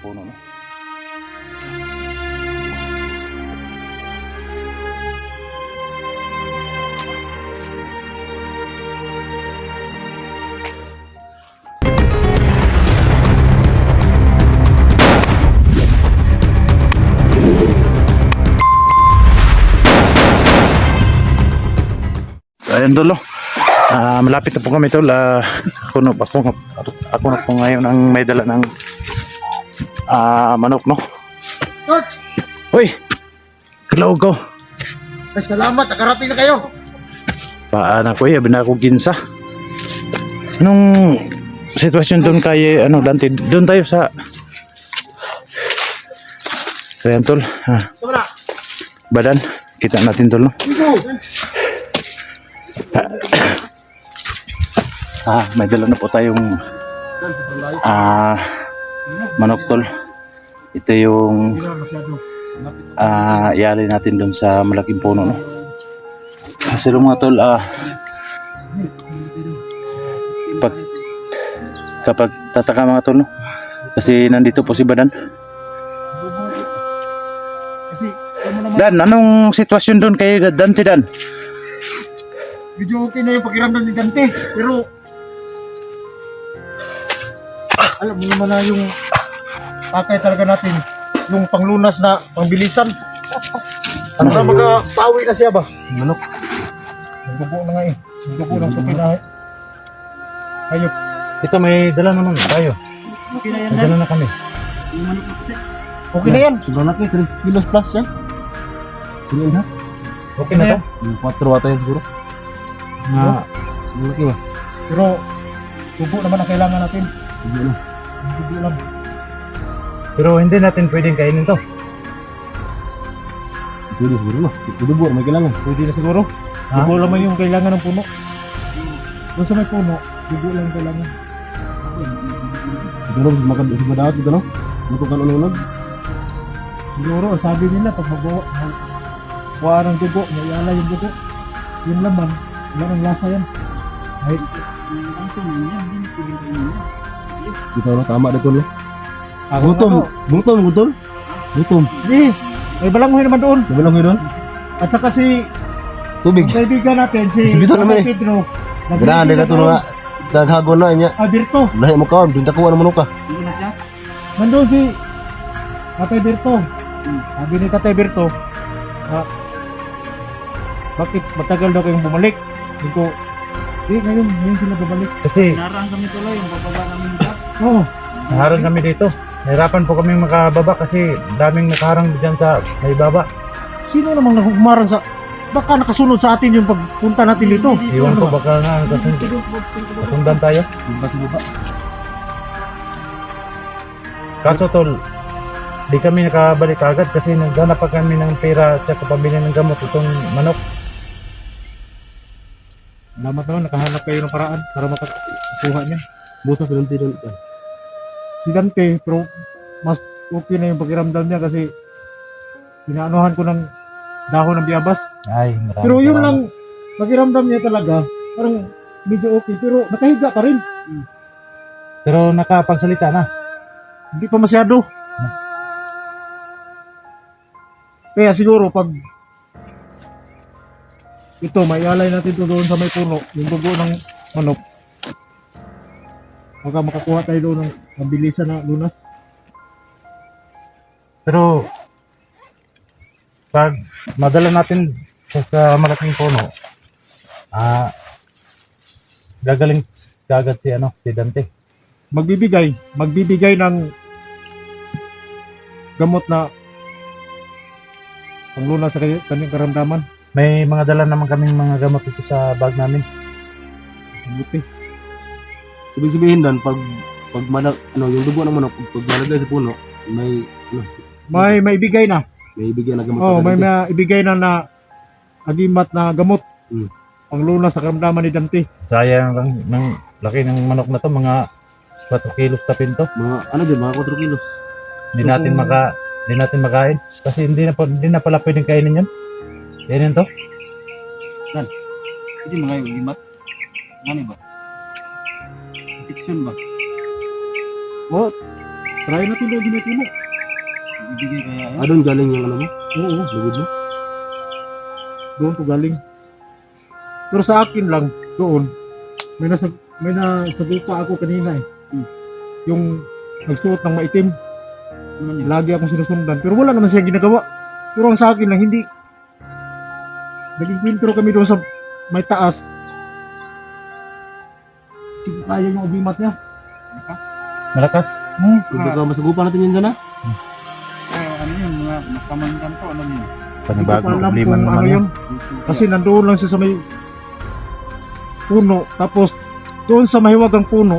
puno, no? Ayan dulo. Malapit na po kami tol. Ako na po ngayon ang may dala ng manok, no? Coach! Hoy! Hello ko. Ay, salamat, nakarating na kayo. Paana ko na ako ginsa. Anong sitwasyon doon kay Dante? Doon tayo sa ayan tol. Sobra. Badan. Kita natin tol, no? May dala na po tayong manok tol. Ito yung iali natin doon sa malaking puno, no? Kasi mga tol, kapag tataka mga tol, no? Kasi nandito po si Badan. Dan, anong sitwasyon doon kay Dante, Dan? Medyo okay na yung pakiramdam ni Dante, pero alam mo naman na yung takay talaga natin, yung panglunas na pangbilisan. Ano na magkapawi na siya ba? Manok. Nagdugo na nga eh. Nagdugo ng tupi na hayop. Ito may dala naman tayo. Okay na yan, May dala na kami. Okay na yan. Sobrang laki, 3 kilos plus yan. Hindi na. Okay na to? Yung 4 ata yan siguro. Sobrang laki ba? Pero dugo naman ang kailangan natin. Hindi na. Dugo lang. Pero hindi natin pwedeng kainin to. Pwede siguro no. Dugo, may kailangan. Pwede na siguro. Dugo naman yung kailangan ng puno. Doon sa may puno, dugo lang yung kailangan. Siguro sa dapat ito no. Matukan ulang-ulang. Siguro, sabi nila pag magkuha ng dugo, mayala yung dugo. Yung laman, yan ang lasa yan. Ay, Dito no, tama dito no. gutom. Gutom. Hindi, may balanghoy naman doon. Nabilang ko doon. At saka si Tubig. ang kaibigan natin, si Bito naman eh. Pedro. Grande na ito nga. Taghagon na niya. Alberto. Lahi mo kaon, pinta ko ano manuka. Nandun si Tatay Berto. Sabi ni Tatay Berto, bakit matagal daw kayong bumalik? Hindi ko, ngayon sila bumalik. Kasi Narang kami tuloy, yung bababa namin sa. Oo. naharang kami dito. Nahirapan po kami makababa kasi daming nakaharang dyan sa may baba. Sino namang humarang sa, baka nakasunod sa atin yung pagpunta natin dito. Iwan ko baka nga kasundan tayo. Bas baba. Kaso tol, di kami nakabalik agad kasi naghanap pa kami ng pera at saka pabili ng gamot itong manok. Salamat naman, nakahanap kayo ng paraan para makakuha niya. Busa sa lanti doon. Si Dante, pero mas okay na yung pakiramdam niya kasi pinaanuhan ko ng dahon ng biyabas. Ay, marami. Pero yun lang, pakiramdam niya talaga, parang medyo okay, pero nakahiga pa rin. Pero nakapagsalita na. Hindi pa masyado. Kaya siguro pag ito, maialay natin ito doon sa may puno, yung dugo ng manok. Baka makakuha tayo doon ng mabilisan na lunas. Pero pag madala natin sa malaking puno, gagaling kagad si Dante. Magbibigay ng gamot na panglunas sa kanyang karamdaman. May mga dala naman kaming mga gamot dito sa bag namin. Buti. Ibig sabihin doon, pag yung dugo ng manok, pag malagay sa puno, may May ibigay na. may bigyan na gamot. Oh, may maibigay na agimat na gamot. Panglunas sa karamdaman ni Dante. Sayang lang ng laki ng manok na to, mga 4 kilos tapin to. Mga ano dyan, mga 4 kilos. Hindi natin makain kasi hindi na pala pwedeng kainin yun. Kainin to. Hindi mga yung limat. Ano ba? Addiction ba? Oh, try natin doon din mo. Ibigay kaya yan? Doon galing yung ano mo? Oo, Lugod mo? doon ko galing. Pero sa akin lang, doon, may nasagupa ako kanina eh. Yung nagsuot ng maitim. Lagi akong sinusundan. Pero wala naman siyang ginagawa. Pero ang sa akin lang, hindi. Naging kwentro kami doon sa may taas. Sige, kaya yung ubimat niya. Malakas. Pagka masagupa natin yun dyan ha? Ano yun, mga masamangkan to, ano yun? Panibagong Hindi ko alam problema kung naman ano yan. yun. Kasi nandoon lang siya sa may puno. Tapos doon sa mahiwagang puno,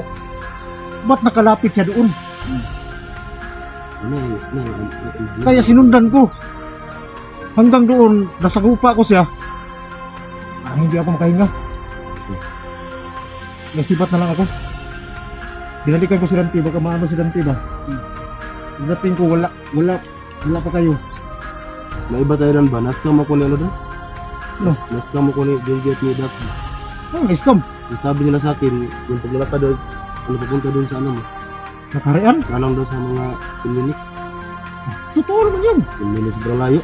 ba't nakalapit siya doon? Kaya sinundan ko. Hanggang doon, nasagupa ko siya. Hindi ako makahinga. Nasibat na lang ako. Binalikan ko si Dante, baka maano si Dante ba? Pagdating ko, wala pa kayo. May iba tayo doon ba? Naskam ako ni ano doon? No. Naskam ako ni Junji at ni Dax. Scam. Sabi nila sa akin, yung paglalakad doon, ano papunta doon sa ano mo? Nakarian. Nalang doon sa mga 10 minutes. Totoo naman yun. 10 minutes sobrang layo.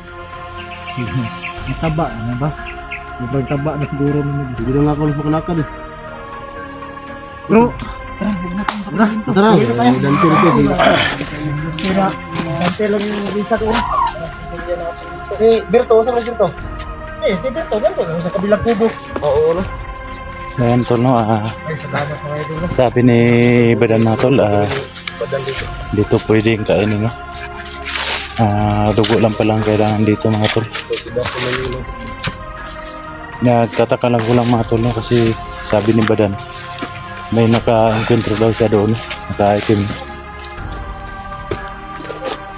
Mataba, ano ba? Sobrang taba na siguro naman. Hindi na nga ako alas makalakad eh. Pero, Tara, Dante rin kasi. sira, Dante lang yung visa doon. Si Berto, saan si Berto? Si Berto, ganito, sa kabilang kubo. Oo, no? Ayan tol, no, Ay, salamat mga idol. sabi ni Badan na tol, dito pwedeng kainin, no? Dugo lang palang kailangan dito mga tol. Nagtataka lang ko lang mga tol, no? Kasi sabi ni Badan, may naka-encounter daw siya doon, naka-item.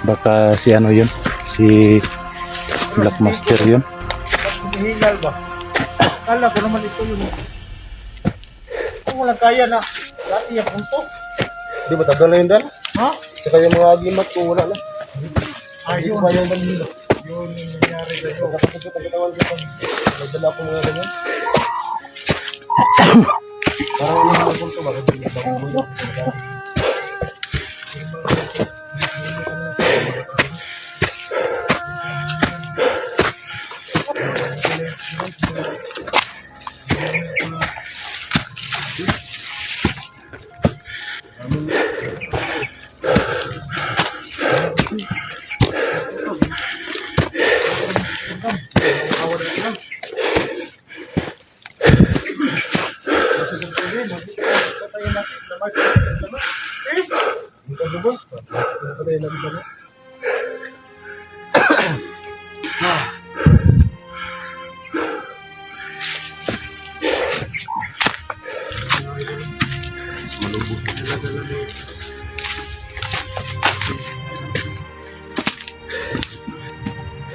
Baka si ano yun, si Black Master yun. Hinihingal ba? Akala ko naman ito yun. Kung walang kaya na, dati yung punto. Di ba tagal na yun Dan? Ha? Saka yung mga agimat ko wala na. Ayun. Ba yung dalilo? Yun yung nangyari sa'yo. Nakapagod ang katawan ko. Nagdala ako mga ganyan. Parang yung mga punto ba? Kasi yung mga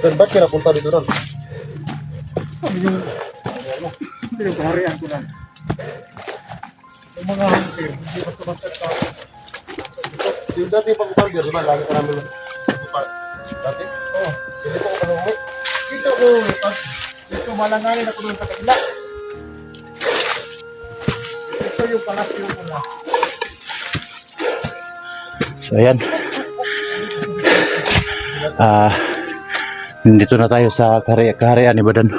Dan, ba't ka napunta dito doon? Yung kaharian ko na. Yung mga hunter, hindi basta-basta sa Yung dati pag-uparger, di ba? Lagi ka namin dati? Oo. Sige po ko pa nung Dito ko, dito malanganin ako doon sa kabila. Ito yung palasyo ko na. So ayan. Nandito na tayo sa kaharian ni Badan.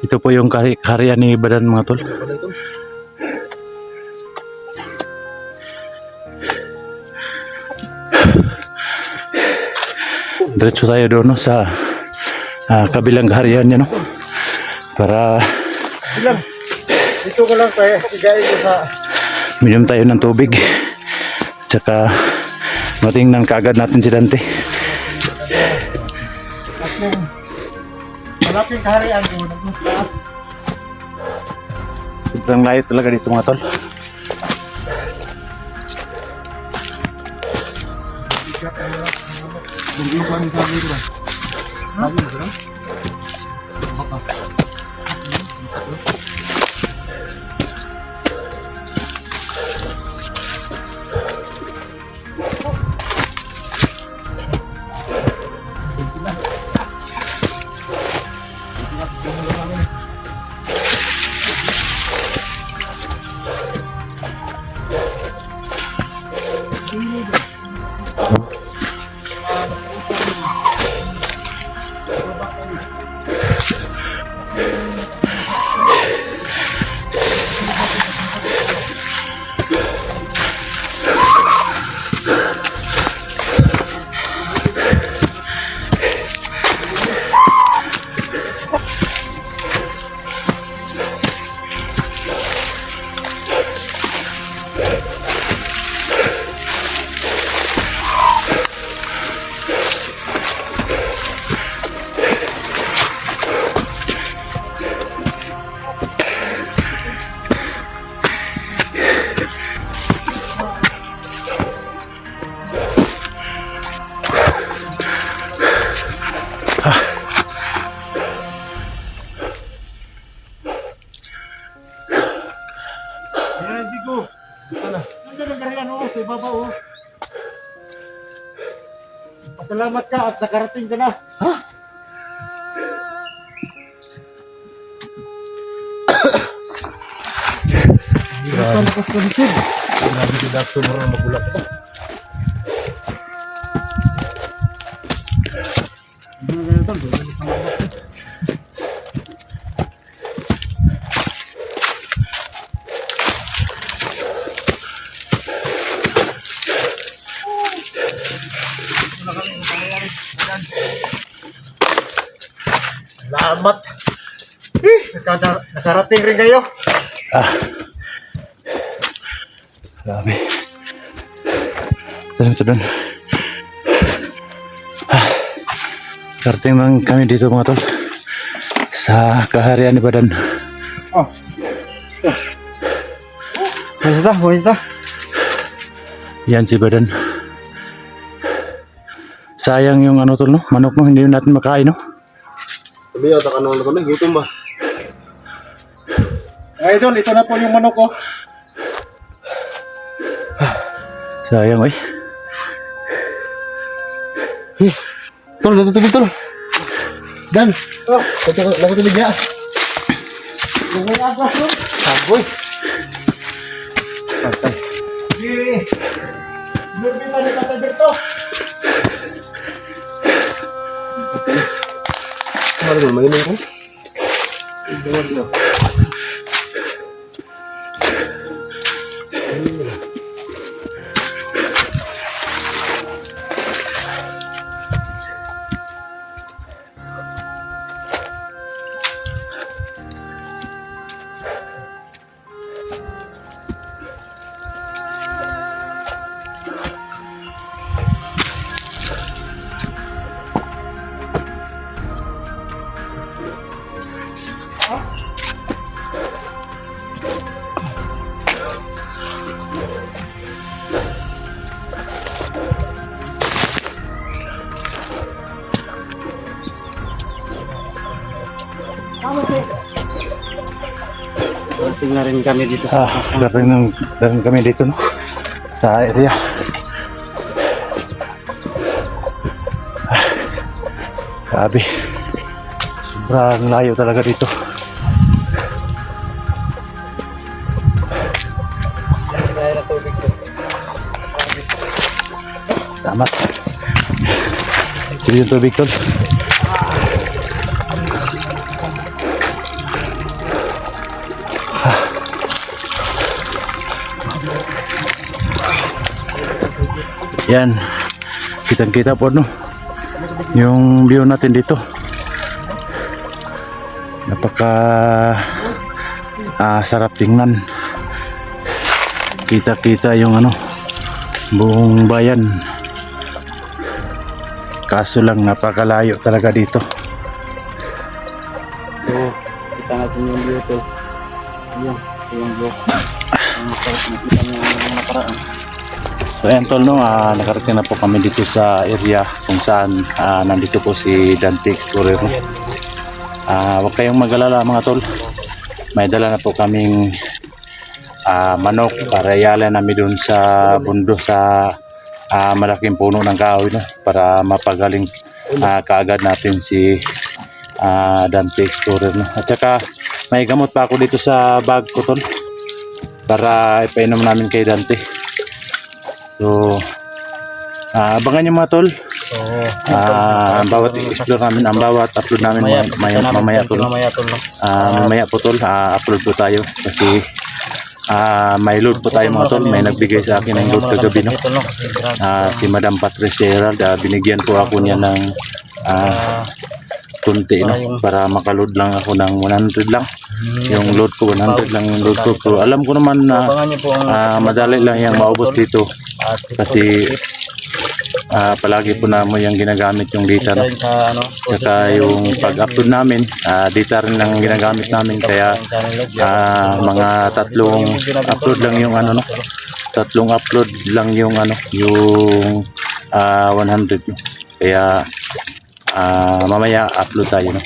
Ito po yung kaharian ni Badan mga tol. Diretso tayo doon, no, sa kabilang kaharian niya, no, para Bilang, dito ko lang kaya igayin ko sa minom tayo ng tubig. Tsaka matingnan kaagad natin si Dante. tatlong malaping kaharian ko. Nagpunta. Sobrang layo talaga dito mga tol. Yung pa rin sabi ko ba? Sabi mo ba? Salamat ka at nakarating ka na. Grabe ka sa likod. Grabe si Daxon mo rin magulat pa. Salamat. Nakarating rin kayo. Grabe. Saan ito doon? Karating lang kami dito mga tol. Sa kaharian ni Badan. Kumusta? Yan si Badan. Sayang yung ano tol no? Manok no? Hindi natin makain no? Sabi yata ka naman kami, gutom ba? Idol, ito na po yung manok ko. Sayang eh. Tol, natutubig tol. Dan, nakatubig niya. May agos mo. Saboy. Sige. Lurbita ni Tatay Berto. Ano ba, mainom ko? Tingnan rin kami dito sa Daring kami dito no? Sa area. Grabe. Sobrang layo talaga dito. Tamat. Ito yung tubig tol. Yan, kitang-kita po no yung view natin dito. Napaka sarap tingnan. Kita-kita yung ano buong bayan. Kaso lang napakalayo talaga dito. So, kita natin yung view to. Yung view. Nakita niyo yung nakaraan. So ayan tol no, nakarating na po kami dito sa area kung saan nandito po si Dante Explorer no. Huwag kayong mag-alala mga tol, may dala na po kaming manok para iyalan namin doon sa bundo sa malaking puno ng kahoy no, para mapagaling kaagad natin si Dante Explorer no. At saka may gamot pa ako dito sa bag ko tol para ipainom namin kay Dante. So, abangan nyo mga tol. So, bawat i-explore namin, ang bawat upload namin mamaya tol. Mamaya po tol, upload po tayo kasi may load po tayo mga tol. May nagbigay sa akin ng load kagabi no. Si Madam Patricia Herald, binigyan po ako niya ng kunti no, para makaload lang ako ng 100 lang. Yung load ko 100 lang yung load ko. So, alam ko naman na madali lang yung maubos dito. Kasi palagi po namin yung ginagamit yung data no? Saka yung pag-upload namin data rin lang ginagamit namin, kaya mga tatlong upload lang yung ano no, tatlong upload lang yung ano yung 100 no? Kaya mamaya upload tayo no.